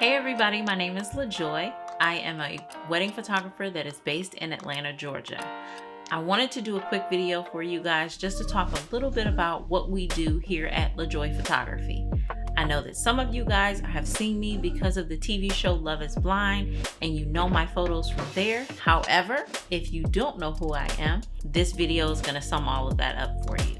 Hey everybody, my name is LaJoy. I am a wedding photographer that is based in Atlanta, Georgia. I wanted to do a quick video for you guys just to talk a little bit about what we do here at LaJoy Photography. I know that some of you guys have seen me because of the TV show Love is Blind, and you know my photos from there. However, if you don't know who I am, this video is going to sum all of that up for you.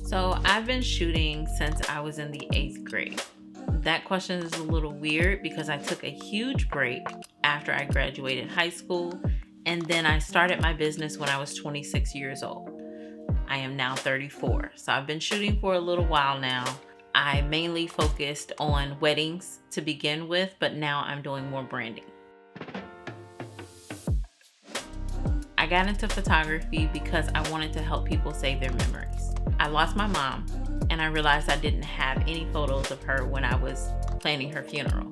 So I've been shooting since I was in the 8th grade. That question is a little weird because I took a huge break after I graduated high school, and then I started my business when I was 26 years old. I am now 34, so I've been shooting for a little while now. I mainly focused on weddings to begin with, but now I'm doing more branding. I got into photography because I wanted to help people save their memories. I lost my mom, and I realized I didn't have any photos of her when I was planning her funeral.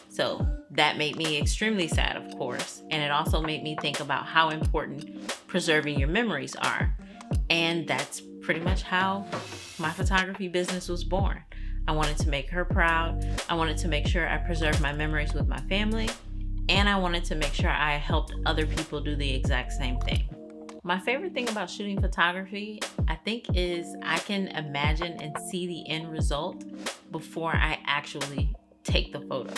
So that made me extremely sad, of course, and it also made me think about how important preserving your memories are. And that's pretty much how my photography business was born. I wanted to make her proud. I wanted to make sure I preserved my memories with my family, and I wanted to make sure I helped other people do the exact same thing. My favorite thing about shooting photography, I think, is I can imagine and see the end result before I actually take the photo.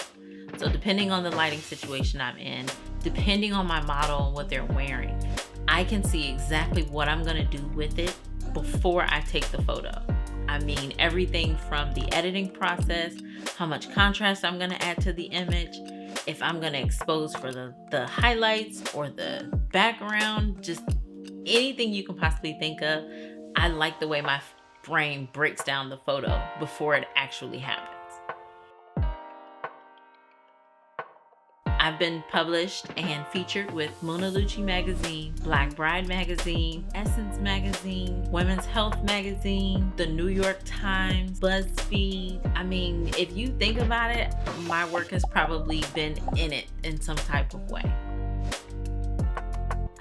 So depending on the lighting situation I'm in, depending on my model and what they're wearing, I can see exactly what I'm gonna do with it before I take the photo. I mean, everything from the editing process, how much contrast I'm gonna add to the image, if I'm gonna expose for the highlights or the background, just anything you can possibly think of. I like the way my brain breaks down the photo before it actually happens. I've been published and featured with Mona Lucci magazine, Black Bride magazine, Essence magazine, Women's Health magazine, the New York Times, BuzzFeed. I mean, if you think about it, my work has probably been in it in some type of way.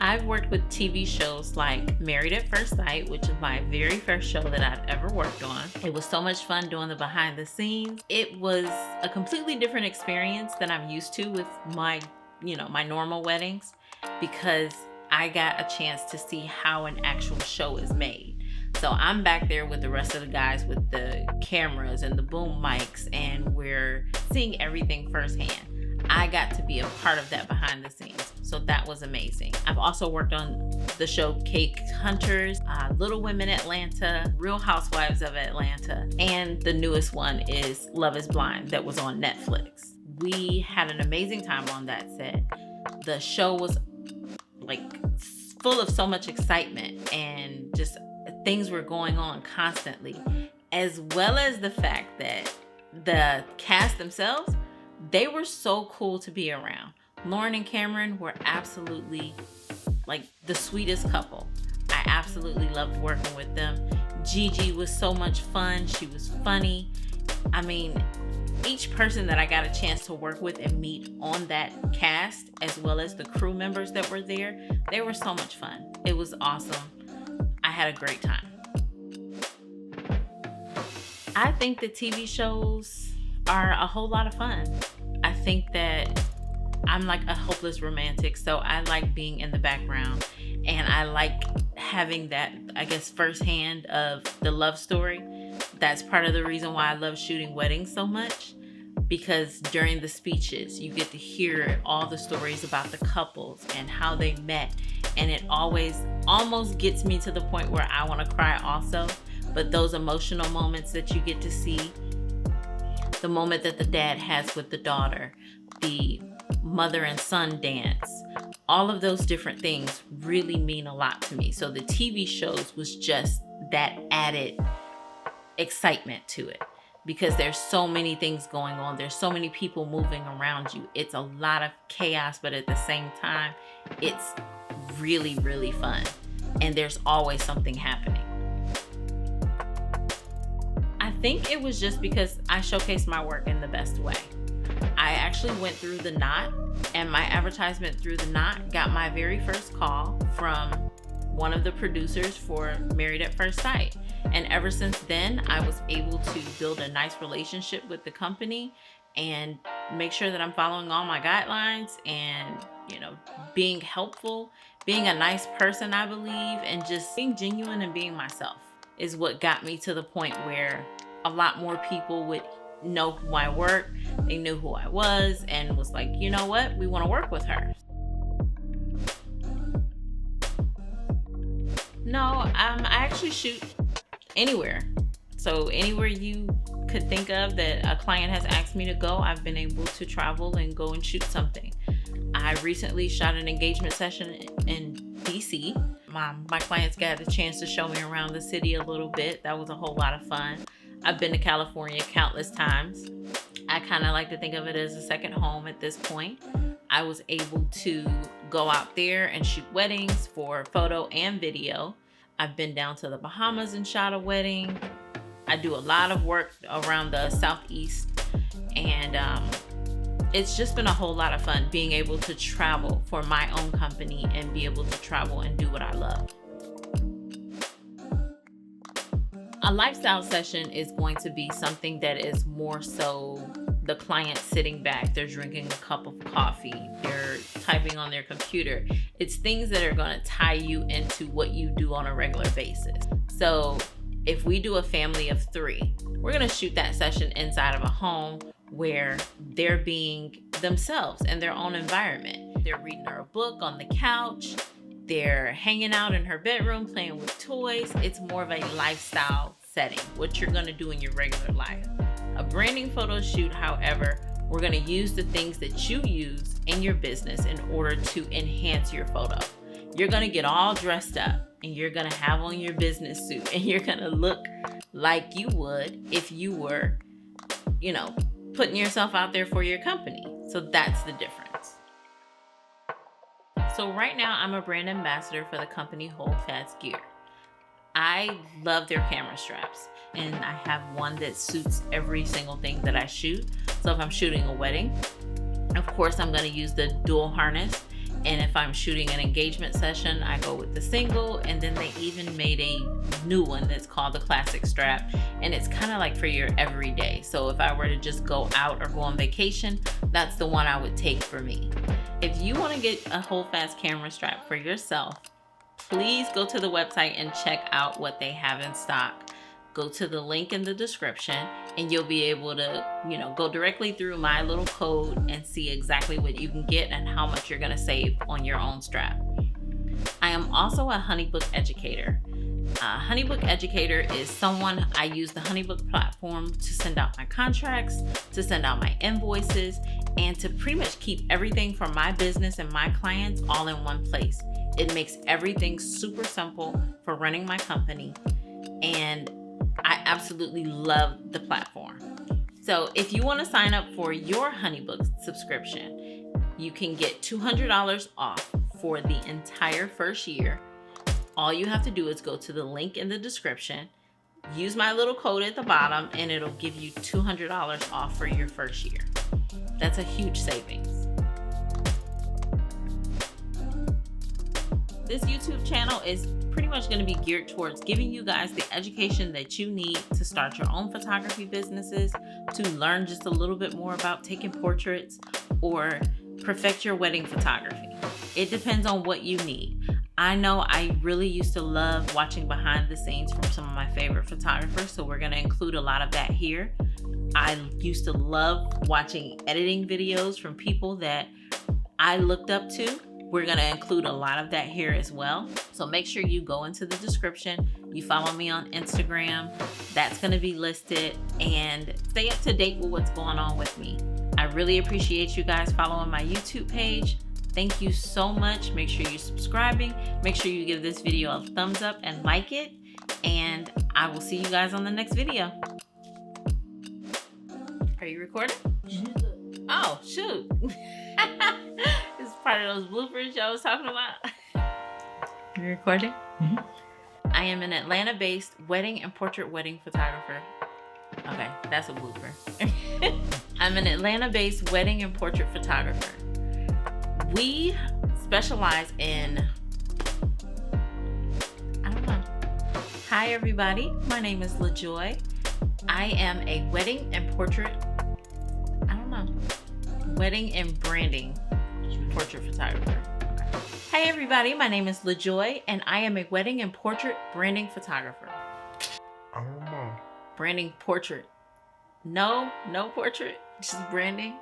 I've worked with TV shows like Married at First Sight, which is my very first show that I've ever worked on. It was so much fun doing the behind the scenes. It was a completely different experience than I'm used to with my normal weddings, because I got a chance to see how an actual show is made. So I'm back there with the rest of the guys with the cameras and the boom mics, and we're seeing everything firsthand. I got to be a part of that behind the scenes, so that was amazing. I've also worked on the show Cake Hunters, Little Women Atlanta, Real Housewives of Atlanta, and the newest one is Love is Blind that was on Netflix. We had an amazing time on that set. The show was like full of so much excitement, and just things were going on constantly, as well as the fact that the cast themselves, they were so cool to be around. Lauren and Cameron were absolutely like the sweetest couple. I absolutely loved working with them. Gigi was so much fun. She was funny. I mean, each person that I got a chance to work with and meet on that cast, as well as the crew members that were there, they were so much fun. It was awesome. I had a great time. I think that TV shows are a whole lot of fun. I think that I'm like a hopeless romantic, so I like being in the background, and I like having that, I guess, firsthand of the love story. That's part of the reason why I love shooting weddings so much, because during the speeches, you get to hear all the stories about the couples and how they met, and it always almost gets me to the point where I want to cry also. But those emotional moments that you get to see, the moment that the dad has with the daughter, the mother and son dance, all of those different things really mean a lot to me. So the TV shows was just that added excitement to it, because there's so many things going on. There's so many people moving around you. It's a lot of chaos, but at the same time, it's really, really fun. And there's always something happening. I think it was just because I showcased my work in the best way. I actually went through the Knot, and my advertisement through the Knot got my very first call from one of the producers for Married at First Sight. And ever since then, I was able to build a nice relationship with the company and make sure that I'm following all my guidelines and, being helpful, being a nice person, I believe, and just being genuine and being myself is what got me to the point where a lot more people would know who I work. They knew who I was and was like, you know what? We want to work with her. No, I actually shoot anywhere. So anywhere you could think of that a client has asked me to go, I've been able to travel and go and shoot something. I recently shot an engagement session in DC. My clients got a chance to show me around the city a little bit. That was a whole lot of fun. I've been to California countless times. I kind of like to think of it as a second home at this point. I was able to go out there and shoot weddings for photo and video. I've been down to the Bahamas and shot a wedding. I do a lot of work around the Southeast, and it's just been a whole lot of fun being able to travel for my own company and be able to travel and do what I love. A lifestyle session is going to be something that is more so the client sitting back, they're drinking a cup of coffee, they're typing on their computer. It's things that are going to tie you into what you do on a regular basis. So if we do a family of 3, we're going to shoot that session inside of a home where they're being themselves in their own environment. They're reading her a book on the couch. They're hanging out in her bedroom, playing with toys. It's more of a lifestyle setting, what you're going to do in your regular life. A branding photo shoot, however, we're going to use the things that you use in your business in order to enhance your photo. You're going to get all dressed up and you're going to have on your business suit and you're going to look like you would if you were, putting yourself out there for your company. So that's the difference. So right now I'm a brand ambassador for the company Hold Fast Gear. I love their camera straps, and I have one that suits every single thing that I shoot. So if I'm shooting a wedding, of course I'm going to use the dual harness. And if I'm shooting an engagement session, I go with the single. And then they even made a new one that's called the classic strap. And it's kind of like for your everyday. So if I were to just go out or go on vacation, that's the one I would take for me. If you want to get a Hold Fast camera strap for yourself, please go to the website and check out what they have in stock. Go to the link in the description and you'll be able to, go directly through my little code and see exactly what you can get and how much you're going to save on your own strap. I am also a HoneyBook educator. HoneyBook educator is someone I use the HoneyBook platform to send out my contracts, to send out my invoices, and to pretty much keep everything from my business and my clients all in one place. It makes everything super simple for running my company, and I absolutely love the platform. So if you want to sign up for your HoneyBook subscription, you can get $200 off for the entire first year. All you have to do is go to the link in the description, use my little code at the bottom, and it'll give you $200 off for your first year. That's a huge savings. This YouTube channel is pretty much going to be geared towards giving you guys the education that you need to start your own photography businesses, to learn just a little bit more about taking portraits or perfect your wedding photography. It depends on what you need. I know I really used to love watching behind the scenes from some of my favorite photographers, so we're going to include a lot of that here. I used to love watching editing videos from people that I looked up to. We're going to include a lot of that here as well. So make sure you go into the description. You follow me on Instagram. That's going to be listed, and stay up to date with what's going on with me. I really appreciate you guys following my YouTube page. Thank you so much. Make sure you're subscribing. Make sure you give this video a thumbs up and like it. And I will see you guys on the next video. Are you recording? Oh, shoot. This is part of those bloopers y'all was talking about. You recording? Mm-hmm. I am an Atlanta-based wedding and portrait wedding photographer. Okay, that's a blooper. I'm an Atlanta-based wedding and portrait photographer. We specialize in, Hi everybody, my name is LaJoy. I am a wedding and wedding and branding portrait photographer. Hey everybody, my name is LaJoy and I am a wedding and portrait branding photographer. I don't know. Branding portrait. No portrait, just branding.